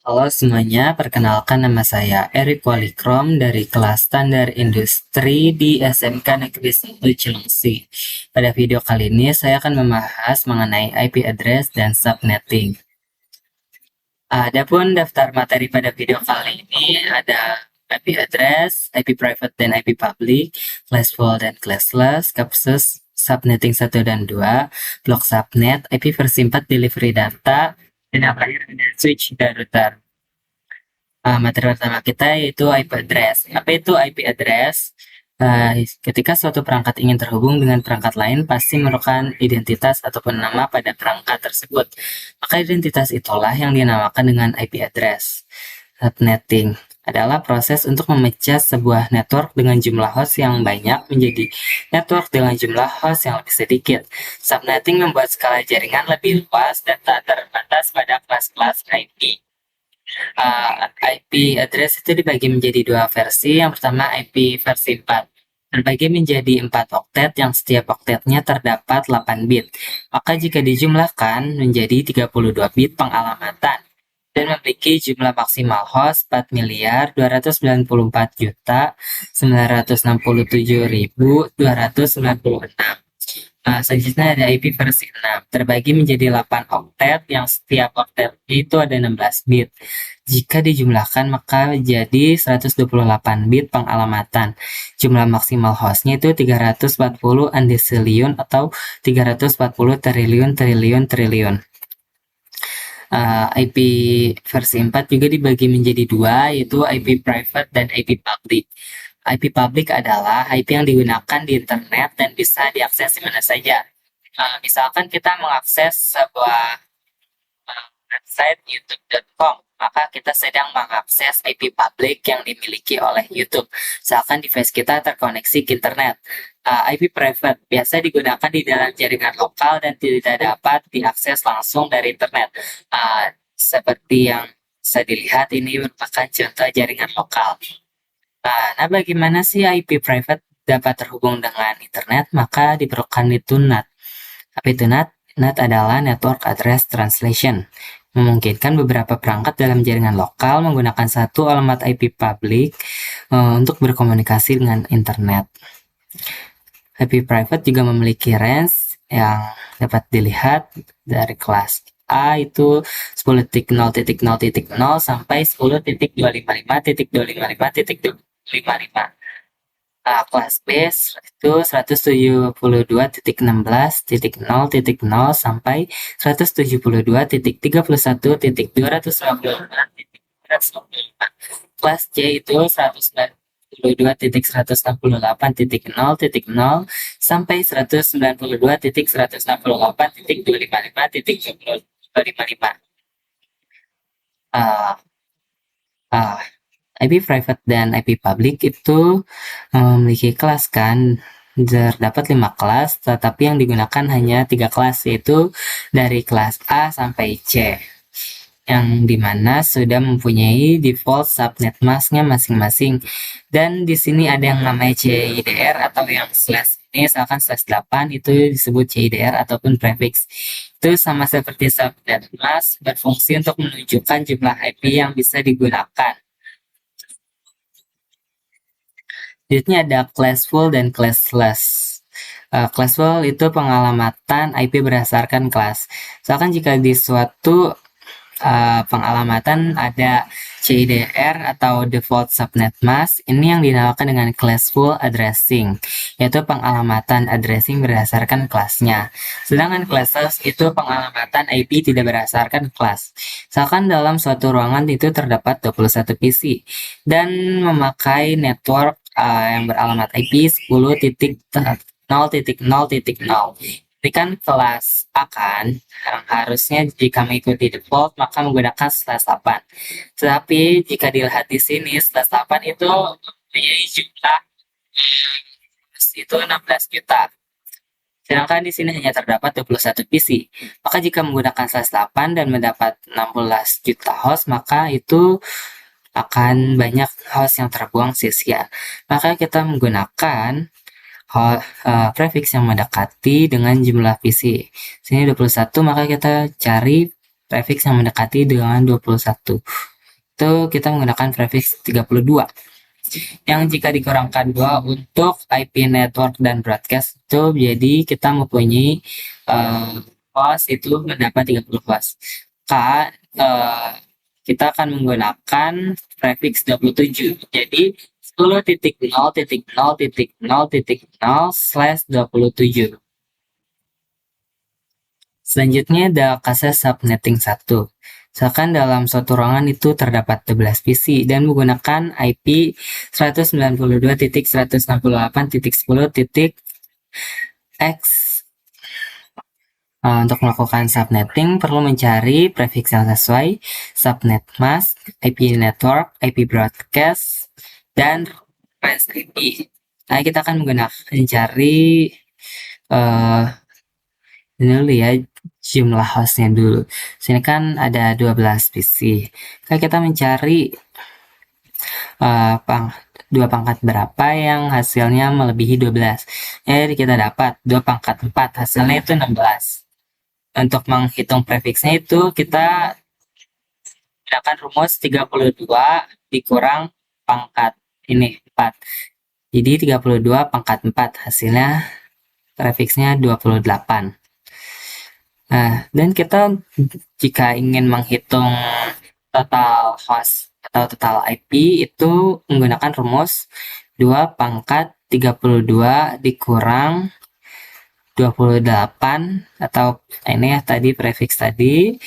Halo semuanya, perkenalkan nama saya Erik Walikrom dari kelas Standar Industri di SMK Negeri 1 Cilengsi. Pada video kali ini saya akan membahas mengenai IP address dan subnetting. Adapun daftar materi pada video kali ini ada IP address, IP private dan IP public, classful dan classless, kapsus subnetting 1 dan 2, block subnet, IP versi 4 delivery data, dan apa switch dan router. Materi pertama kita yaitu IP address. Apa itu IP address? Ketika suatu perangkat ingin terhubung dengan perangkat lain, pasti memerlukan identitas ataupun nama pada perangkat tersebut. Maka identitas itulah yang dinamakan dengan IP address. Subnetting adalah proses untuk memecah sebuah network dengan jumlah host yang banyak menjadi network dengan jumlah host yang lebih sedikit. Subnetting membuat skala jaringan lebih luas dan tak terbatas pada kelas-kelas IP. IP address itu dibagi menjadi dua versi. Yang pertama IP versi 4. Terbagi menjadi 4 oktet yang setiap oktetnya terdapat 8 bit. Maka jika dijumlahkan menjadi 32 bit pengalamatan dan memiliki jumlah maksimal host 4.254.967.296. Selanjutnya ada IP versi 6, terbagi menjadi 8 oktet yang setiap oktet itu ada 16 bit. Jika dijumlahkan maka jadi 128 bit pengalamatan. Jumlah maksimal hostnya itu 340 andesiliun atau 340 triliun. IP versi 4 juga dibagi menjadi dua, yaitu IP private dan IP public. IP public adalah IP yang digunakan di internet dan bisa diakses di mana saja. Misalkan kita mengakses sebuah website youtube.com, maka kita sedang mengakses IP public yang dimiliki oleh YouTube. Misalkan device kita terkoneksi ke internet. IP private biasa digunakan di dalam jaringan lokal dan tidak dapat diakses langsung dari internet. Seperti yang bisa dilihat, ini merupakan contoh jaringan lokal. Nah, bagaimana sih IP private dapat terhubung dengan internet? Maka diperlukan itu NAT. Apa itu NAT? NAT adalah Network Address Translation, memungkinkan beberapa perangkat dalam jaringan lokal menggunakan satu alamat IP public untuk berkomunikasi dengan internet. IP private juga memiliki range yang dapat dilihat dari kelas A itu 10.0.0.0 sampai 10.255.255.255. Kelas B itu 172.16.0.0 sampai 172.31.254. Kelas C itu 192.168.0.0 sampai 192.168.255.255. IP private dan IP public itu memiliki kelas kan. Terdapat 5 kelas, tetapi yang digunakan hanya 3 kelas, yaitu dari kelas A sampai C, yang dimana sudah mempunyai default subnet masknya masing-masing. Dan di sini ada yang namanya CIDR atau yang slash ini, misalkan slash 8 itu disebut CIDR ataupun prefix. Itu sama seperti subnet mask, berfungsi untuk menunjukkan jumlah IP yang bisa digunakan. Selanjutnya ada classful dan classless. Classful itu pengalamatan IP berdasarkan kelas. Misalkan jika di suatu pengalamatan ada CIDR atau default subnet mask, ini yang dinamakan dengan classful addressing, yaitu pengalamatan addressing berdasarkan kelasnya. Sedangkan classless itu pengalamatan IP tidak berdasarkan kelas. Misalkan dalam suatu ruangan itu terdapat 21 PC dan memakai network yang beralamat IP 10.0.0.0. Ini kan kelas A kan, yang harusnya jika mengikuti default maka menggunakan slash 8. Tetapi jika dilihat di sini slash 8 itu mempunyai jumlah itu 16 juta. Sedangkan di sini hanya terdapat 21 PC. Maka jika menggunakan slash 8 dan mendapat 16 juta host, maka itu akan banyak host yang terbuang sia-sia. Maka kita menggunakan prefix yang mendekati dengan jumlah PC. Sini 21, maka kita cari prefix yang mendekati dengan 21. itu kita menggunakan prefix 32. Yang jika dikurangkan 2 untuk IP network dan broadcast itu jadi kita mempunyai host itu mendapat 30 host. Kita akan menggunakan prefix 27. Jadi 10.0.0.0.0/27. Selanjutnya ada kasus subnetting 1. Misalkan dalam suatu ruangan itu terdapat 12 PC dan menggunakan IP 192.168.10.x. Untuk melakukan subnetting perlu mencari prefix yang sesuai, subnet mask, IP network, IP broadcast, dan REST IP. Nah, kita akan mencari ini dulu ya, jumlah hostnya dulu. Sini kan ada 12 PC. Kita mencari dua pangkat berapa yang hasilnya melebihi 12. Jadi kita dapat 2 pangkat 4, hasilnya itu 16. Untuk menghitung prefiksnya itu kita gunakan rumus 32 dikurang pangkat ini 4. Jadi 32 pangkat 4, hasilnya prefiksnya 28. Nah, dan kita jika ingin menghitung total host atau total IP itu menggunakan rumus 2 pangkat 32 dikurang 28 atau ini ya tadi prefiks tadi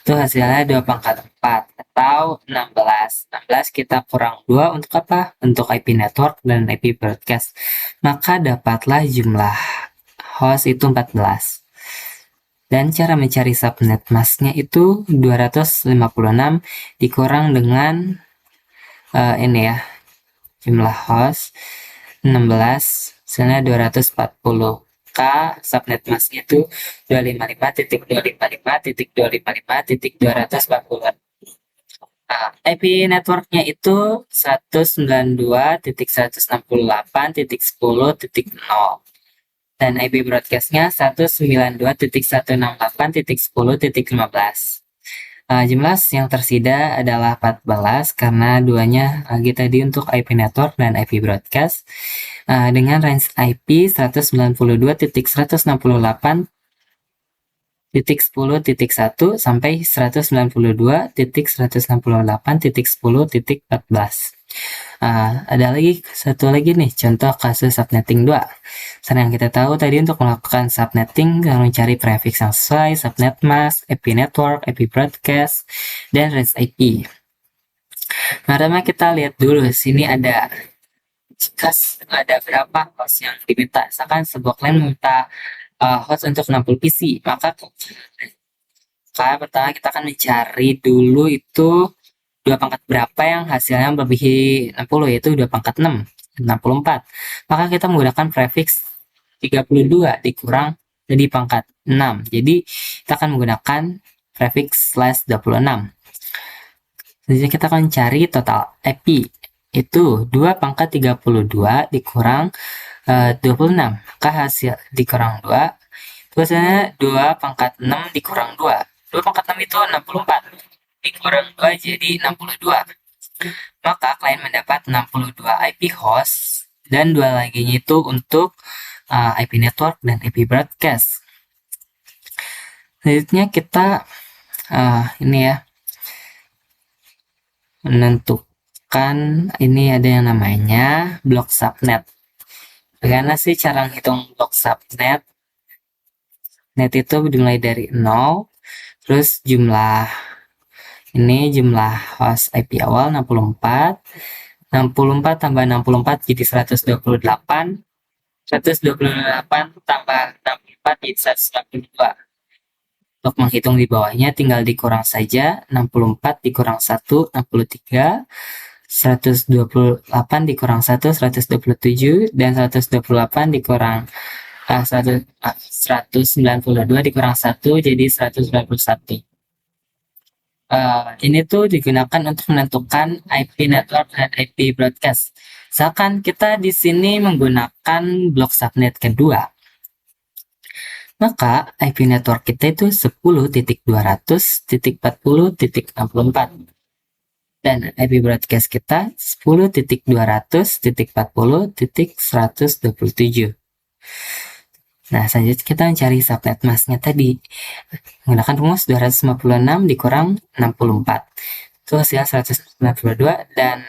itu hasilnya 2 pangkat 4 atau 16. 16 kita kurang 2 untuk apa? Untuk IP network dan IP broadcast. Maka dapatlah jumlah host itu 14. Dan cara mencari subnet masknya itu 256 dikurang dengan ini ya, jumlah host 16, hasilnya 240. Subnet masknya itu 255.255.255.240. IP networknya itu 192.168.10.0 dan IP broadcastnya 192.168.10.15. Jumlah yang tersisa adalah 14 karena duanya lagi tadi untuk IP network dan IP broadcast dengan range IP 192.168.10.1 sampai 192.168.10.14. Ada lagi satu lagi nih contoh kasus subnetting 2. Seperti yang kita tahu tadi untuk melakukan subnetting kita mencari prefix yang sesuai, subnet mask, IP network, IP broadcast, dan range IP. Pertama kita lihat dulu sini ada jika ada berapa host yang diminta. Misalkan sebuah klien meminta host untuk 60 PC, maka pertama kita akan mencari dulu itu 2 pangkat berapa yang hasilnya melebihi 60, yaitu 2 pangkat 6, 64. Maka kita menggunakan prefix 32 dikurang jadi pangkat 6. Jadi kita akan menggunakan prefix /26. Jadi kita akan cari total IP. Itu 2 pangkat 32 dikurang 26. Maka hasil dikurang 2. Itu hasilnya 2 pangkat 6 dikurang 2. 2 pangkat 6 itu 64. Dikurang 2 jadi 62. Maka klien mendapat 62 IP host dan 2 laginya itu untuk IP network dan IP broadcast. Selanjutnya kita ini ya menentukan ini ada yang namanya blok subnet. Bagaimana sih cara menghitung blok subnet? Net itu dimulai dari 0, terus jumlah host IP awal 64, 64 tambah 64 jadi 128, 128 tambah 64 jadi 162. Untuk menghitung di bawahnya tinggal dikurang saja, 64 dikurang 1, 63, 128 dikurang 1, 127, dan 128 dikurang 192 dikurang 1 jadi 191. Ini tuh digunakan untuk menentukan IP network dan IP broadcast. Misalkan kita di sini menggunakan blok subnet kedua, maka IP network kita itu 10.200.40.64 Dan IP broadcast kita 10.200.40.127. Nah, selanjutnya kita mencari subnet masknya tadi. Menggunakan rumus 256 dikurang 64. Itu hasilnya 192 dan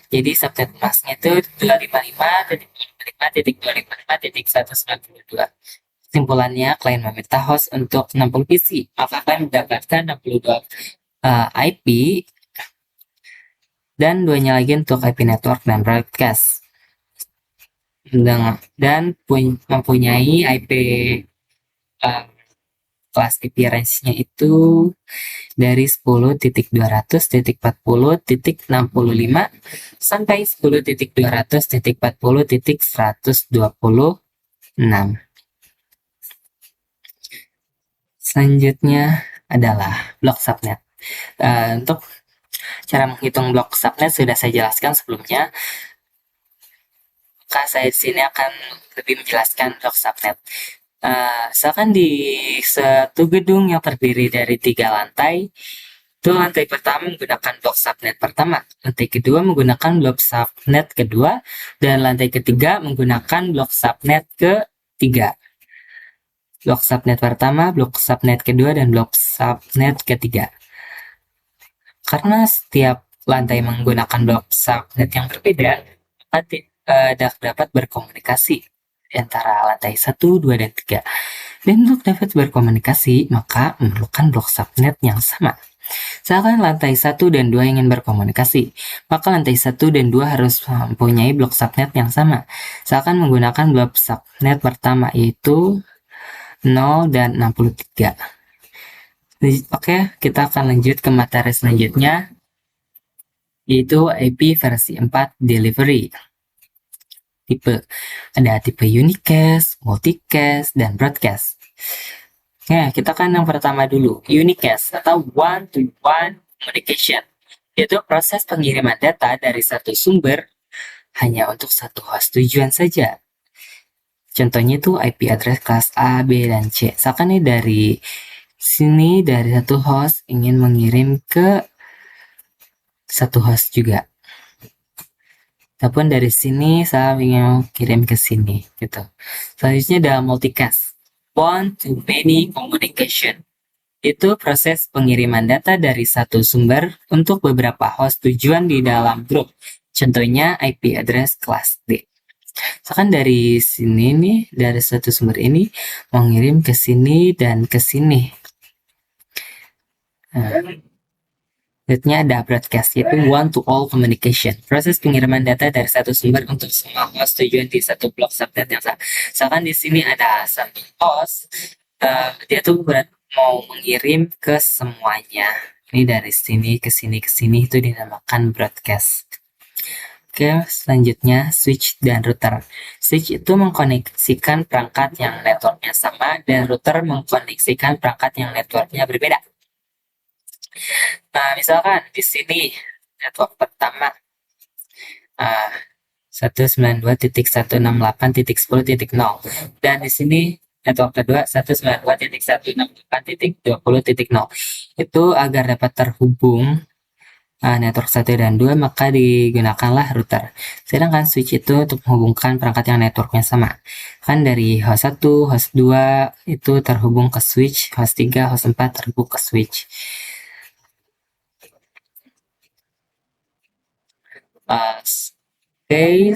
jadi subnet masknya itu 255.255.192. Kesimpulannya, klien meminta host untuk 60 PC, maka akan mendapatkan 62 IP dan duanya lagi untuk IP network dan broadcast. Dan mempunyai IP kelas IP range-nya itu dari 10.200.40.65 sampai 10.200.40.126. Selanjutnya adalah blok subnet. Untuk cara menghitung blok subnet sudah saya jelaskan sebelumnya. Maka saya di sini akan lebih menjelaskan blok subnet. Misalkan di satu gedung yang terdiri dari 3 lantai, itu lantai pertama menggunakan blok subnet pertama, lantai kedua menggunakan blok subnet kedua, dan lantai ketiga menggunakan blok subnet ketiga. Blok subnet pertama, blok subnet kedua, dan blok subnet ketiga. Karena setiap lantai menggunakan blok subnet yang berbeda, dapat berkomunikasi antara lantai 1, 2, dan 3. Dan untuk dapat berkomunikasi, maka memerlukan blok subnet yang sama. Misalkan lantai 1 dan 2 ingin berkomunikasi, maka lantai 1 dan 2 harus mempunyai blok subnet yang sama. Misalkan menggunakan blok subnet pertama, yaitu 0 dan 63. Oke, kita akan lanjut ke materi selanjutnya, yaitu IP versi 4 delivery. Tipe. Ada tipe unicast, multicast, dan broadcast. Oke, kita akan yang pertama dulu. Unicast atau one-to-one communication, yaitu proses pengiriman data dari satu sumber hanya untuk satu host tujuan saja. Contohnya itu IP address kelas A, B, dan C. Misalkan nih dari sini, dari satu host ingin mengirim ke satu host juga. Ataupun dari sini saya ingin kirim ke sini gitu. Selanjutnya ada multicast, one to many communication. Itu proses pengiriman data dari satu sumber untuk beberapa host tujuan di dalam grup. Contohnya IP address kelas D. Misalkan dari sini nih, dari satu sumber ini mau ngirim ke sini dan ke sini. Selanjutnya ada broadcast, yaitu one-to-all communication. Proses pengiriman data dari satu sumber untuk semua host tujuan di satu blok subnet yang sama. Misalkan di sini ada satu host, dia tuh mau mengirim ke semuanya. Ini dari sini ke sini ke sini, itu dinamakan broadcast. Oke, selanjutnya switch dan router. Switch itu mengkoneksikan perangkat yang networknya sama, dan router mengkoneksikan perangkat yang networknya berbeda. Nah, misalkan di sini network pertama 192.168.10.0 dan di sini network kedua 192.168.20.0. Itu agar dapat terhubung network 1 dan 2, maka digunakanlah router. Sedangkan switch itu untuk menghubungkan perangkat yang networknya sama. Kan dari host 1, host 2 itu terhubung ke switch, host 3, host 4 terhubung ke switch. Oke,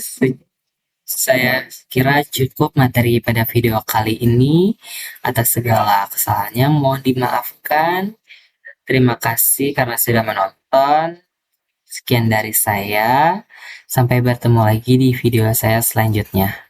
saya kira cukup materi pada video kali ini. Atas segala kesalahannya mohon dimaafkan. Terima kasih karena sudah menonton. Sekian dari saya. Sampai bertemu lagi di video saya selanjutnya.